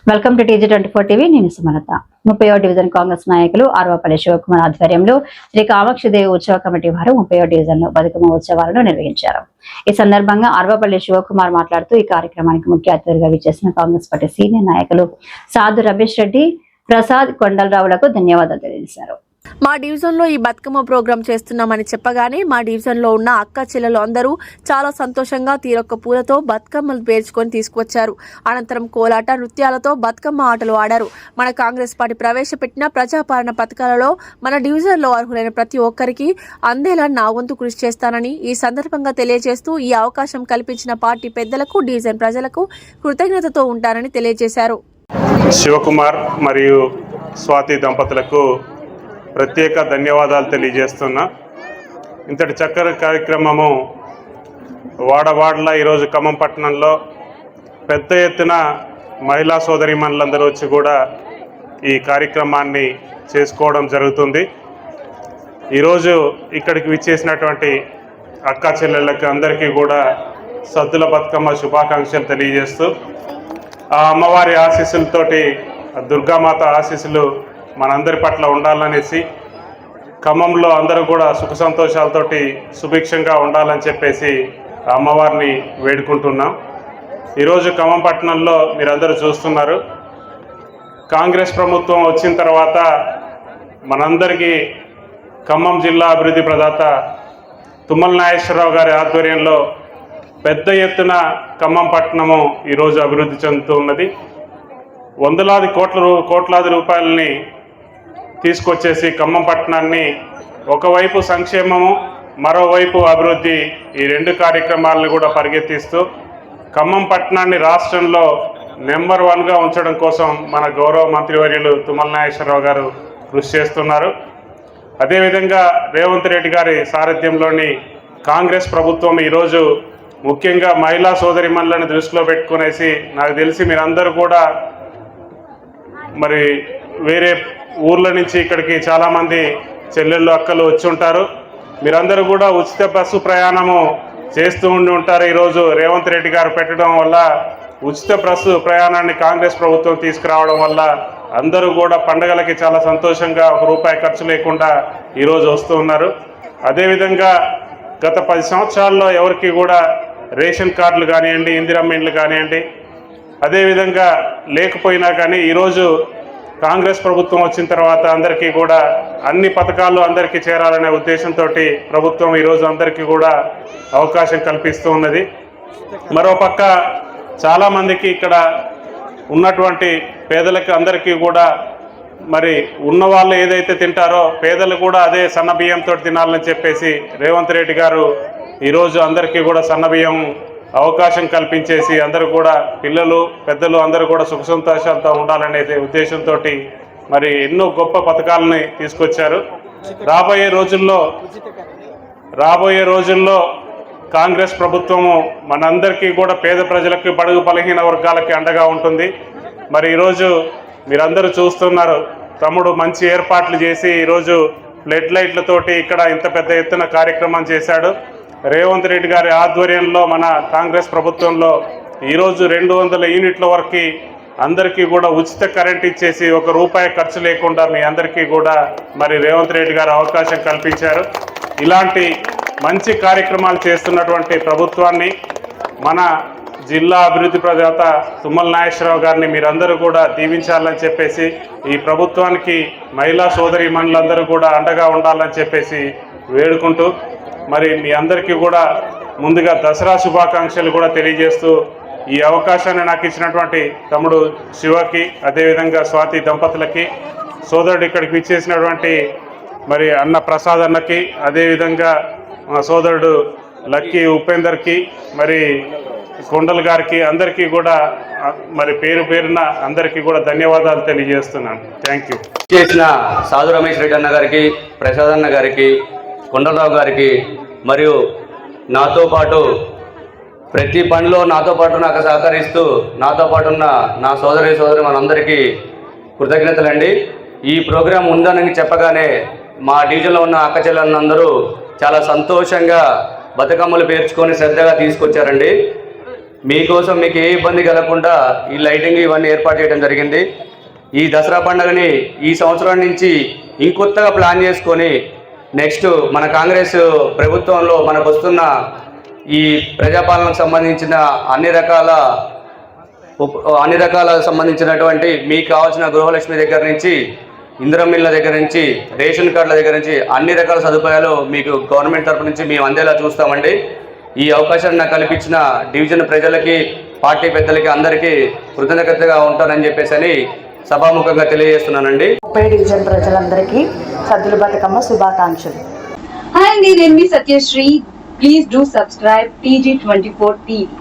Welcome to TG24 TV. నేను Sumalatha. 30వ division Congress నాయకులు ఆర్వపల్లి శివకుమార్ ఆధ్వర్యంలో శ్రీ కామాక్షిదేవి ఉత్సవ కమిటీ వారు 30వ డివిజన్ లో బతుకమ్మ ఉత్సవాలను నిర్వహించారు. ఈ సందర్భంగా ఆర్వపల్లి శివకుమార్ మాట్లాడుతూ ఈ కార్యక్రమానికి ముఖ్య అతిథిగా విచ్చేసిన కాంగ్రెస్ పార్టీ సీనియర్ నాయకులు సాధు రమేష్ రెడ్డి, ప్రసాద్ కొండలరావులకు ధన్యవాదాలు తెలియజేశారు. మా డివిజన్లో ఈ బతుకమ్మ ప్రోగ్రాం చేస్తున్నామని చెప్పగానే మా డివిజన్లో ఉన్న అక్క చెల్లెలు అందరూ చాలా సంతోషంగా తీరొక్క పూలతో బతుకమ్మలు పేర్చుకొని తీసుకువచ్చారు. అనంతరం కోలాట నృత్యాలతో బతుకమ్మ ఆటలు ఆడారు. మన కాంగ్రెస్ పార్టీ ప్రవేశపెట్టిన ప్రజాపాలన పథకాలలో మన డివిజన్లో అర్హులైన ప్రతి ఒక్కరికి అందేలా నా వంతు కృషి చేస్తానని ఈ సందర్భంగా తెలియజేస్తూ ఈ అవకాశం కల్పించిన పార్టీ పెద్దలకు, డివిజన్ ప్రజలకు కృతజ్ఞతతో ఉంటానని తెలియజేశారు. శివకుమార్ మరియు స్వాతి దంపతులకు ప్రత్యేక ధన్యవాదాలు తెలియజేస్తున్నా. ఇంతటి చక్కని కార్యక్రమము వాడవాడలా ఈరోజు ఖమ్మం పట్టణంలో పెద్ద ఎత్తున మహిళా సోదరీమణులందరూ వచ్చి కూడా ఈ కార్యక్రమాన్ని చేసుకోవడం జరుగుతుంది. ఈరోజు ఇక్కడికి విచ్చేసినటువంటి అక్కా చెల్లెళ్ళకి అందరికీ కూడా సద్దుల బతుకమ్మ శుభాకాంక్షలు తెలియజేస్తూ ఆ అమ్మవారి ఆశీస్సులతోటి దుర్గామాత ఆశీస్సులు మనందరి పట్ల ఉండాలనేసి ఖమ్మంలో అందరూ కూడా సుఖ సంతోషాలతోటి సుభిక్షంగా ఉండాలని చెప్పేసి అమ్మవారిని వేడుకుంటున్నాం. ఈరోజు ఖమ్మం పట్టణంలో మీరందరూ చూస్తున్నారు, కాంగ్రెస్ ప్రభుత్వం వచ్చిన తర్వాత మనందరికీ ఖమ్మం జిల్లా అభివృద్ధి ప్రదాత తుమ్మల నాగేశ్వరరావు గారి ఆధ్వర్యంలో పెద్ద ఎత్తున ఖమ్మం పట్టణము ఈరోజు అభివృద్ధి చెందుతూ ఉన్నది. వందలాది కోట్లాది రూపాయలని తీసుకొచ్చేసి ఖమ్మం పట్టణాన్ని ఒకవైపు సంక్షేమము, మరోవైపు అభివృద్ధి, ఈ రెండు కార్యక్రమాలను కూడా పరిగెత్తిస్తూ ఖమ్మం పట్టణాన్ని రాష్ట్రంలో నెంబర్ 1గా ఉంచడం కోసం మన గౌరవ మంత్రివర్యులు తుమ్మల నాగేశ్వరరావు గారు కృషి చేస్తున్నారు. అదేవిధంగా రేవంత్ రెడ్డి గారి సారథ్యంలోని కాంగ్రెస్ ప్రభుత్వం ఈరోజు ముఖ్యంగా మహిళా సోదరిమణులను దృష్టిలో పెట్టుకునేసి, నాకు తెలిసి మీరందరూ కూడా మరి వేరే ఊర్ల నుంచి ఇక్కడికి చాలామంది చెల్లెళ్ళు అక్కలు వచ్చి ఉంటారు. మీరందరూ కూడా ఉచిత బస్సు ప్రయాణము చేస్తూ ఉంటారు. ఈరోజు రేవంత్ రెడ్డి గారు పెట్టడం వల్ల ఉచిత బస్సు ప్రయాణాన్ని కాంగ్రెస్ ప్రభుత్వం తీసుకురావడం వల్ల అందరూ కూడా పండుగలకి చాలా సంతోషంగా ₹1 ఖర్చు లేకుండా ఈరోజు వస్తూ ఉన్నారు. అదేవిధంగా గత 10 సంవత్సరాల్లో ఎవరికి కూడా రేషన్ కార్డులు కానివ్వండి, ఇందిరమ్మ ఇండ్లు కానివ్వండి, అదేవిధంగా లేకపోయినా కానీ ఈరోజు కాంగ్రెస్ ప్రభుత్వం వచ్చిన తర్వాత అందరికీ కూడా అన్ని పథకాలు అందరికీ చేరాలనే ఉద్దేశంతో ప్రభుత్వం ఈరోజు అందరికీ కూడా అవకాశం కల్పిస్తూ ఉన్నది. మరోపక్క చాలామందికి ఇక్కడ ఉన్నటువంటి పేదలకు అందరికీ కూడా మరి ఉన్నవాళ్ళు ఏదైతే తింటారో పేదలు కూడా అదే సన్న బియ్యంతో తినాలని చెప్పేసి రేవంత్ రెడ్డి గారు ఈరోజు అందరికీ కూడా సన్న బియ్యం అవకాశం కల్పించేసి అందరూ కూడా పిల్లలు పెద్దలు అందరూ కూడా సుఖ సంతోషాలతో ఉండాలనే ఉద్దేశంతో మరి ఎన్నో గొప్ప పథకాలని తీసుకొచ్చారు. రాబోయే రోజుల్లో కాంగ్రెస్ ప్రభుత్వము మనందరికీ కూడా పేద ప్రజలకు, బడుగు బలహీన వర్గాలకి అండగా ఉంటుంది. మరి ఈరోజు మీరందరూ చూస్తున్నారు, తమ్ముడు మంచి ఏర్పాట్లు చేసి ఈరోజు ఫ్లడ్ లైట్లతోటి ఇక్కడ ఇంత పెద్ద ఎత్తున కార్యక్రమం చేశాడు. రేవంత్ రెడ్డి గారి ఆధ్వర్యంలో మన కాంగ్రెస్ ప్రభుత్వంలో ఈరోజు 200 యూనిట్ల వరకు అందరికీ కూడా ఉచిత కరెంట్ ఇచ్చేసి ₹1 ఖర్చు లేకుండా మీ అందరికీ కూడా మరి రేవంత్ రెడ్డి గారు అవకాశం కల్పించారు. ఇలాంటి మంచి కార్యక్రమాలు చేస్తున్నటువంటి ప్రభుత్వాన్ని, మన జిల్లా అభివృద్ధి ప్రదాత తుమ్మల నాగేశ్వరరావు గారిని మీరందరూ కూడా దీవించాలని చెప్పేసి, ఈ ప్రభుత్వానికి మహిళా సోదరీమణులందరూ కూడా అండగా ఉండాలని చెప్పేసి వేడుకుంటూ మరి మీ అందరికీ కూడా ముందుగా దసరా శుభాకాంక్షలు కూడా తెలియజేస్తూ ఈ అవకాశాన్ని నాకు ఇచ్చినటువంటి తమ్ముడు శివకి, అదేవిధంగా స్వాతి దంపతులకి, సోదరుడు ఇక్కడికి విచ్చేసినటువంటి మరి అన్న ప్రసాద్ అన్నకి, అదేవిధంగా మా సోదరుడు లక్కీ ఉపేందర్కి, మరి కొండల్ గారికి, అందరికీ కూడా మరి పేరున అందరికీ కూడా ధన్యవాదాలు తెలియజేస్తున్నాను. Thank you. చేసిన సాధు రమేష్ రెడ్డి అన్న గారికి, ప్రసాద్ అన్న గారికి, కొండలరావు గారికి, మరియు నాతో పాటు ప్రతి పనిలో నాతో పాటు నాకు సహకరిస్తూ నాతో పాటు ఉన్న నా సోదరి మనందరికీ కృతజ్ఞతలండి. ఈ ప్రోగ్రాం ఉందని చెప్పగానే మా డివిజన్లో ఉన్న అక్క చెల్లెలందరూ చాలా సంతోషంగా బతుకమ్మలు పేర్చుకొని శ్రద్ధగా తీసుకొచ్చారండి. మీకోసం మీకు ఏ ఇబ్బంది కలగకుండా ఈ లైటింగ్ ఇవన్నీ ఏర్పాటు చేయడం జరిగింది. ఈ దసరా పండుగని ఈ సంవత్సరం నుంచి ఇంకొత్తగా ప్లాన్ చేసుకొని నెక్స్ట్ మన కాంగ్రెస్ ప్రభుత్వంలో మనకు వస్తున్న ఈ ప్రజాపాలనకు సంబంధించిన అన్ని రకాల సంబంధించినటువంటి మీకు కావాల్సిన గృహలక్ష్మి దగ్గర నుంచి, ఇందిరమ్మిళ్ళ దగ్గర నుంచి, రేషన్ కార్డుల దగ్గర నుంచి అన్ని రకాల సదుపాయాలు మీకు గవర్నమెంట్ తరపు నుంచి మేము అందేలా చూస్తామండి. ఈ అవకాశాన్ని నాకు కల్పించిన డివిజన్ ప్రజలకి, పార్టీ పెద్దలకి అందరికీ కృతజ్ఞతగా ఉంటానని చెప్పేసి సభాముఖంగా తెలియజేస్తున్నానండి. 30 డివిజన్ ప్రజలందరికీ సద్దుల బతుకమ్మ శుభాకాంక్షలు. హాయ్ అండి, నేను మీ Satyasri. Please do subscribe TG24 TV.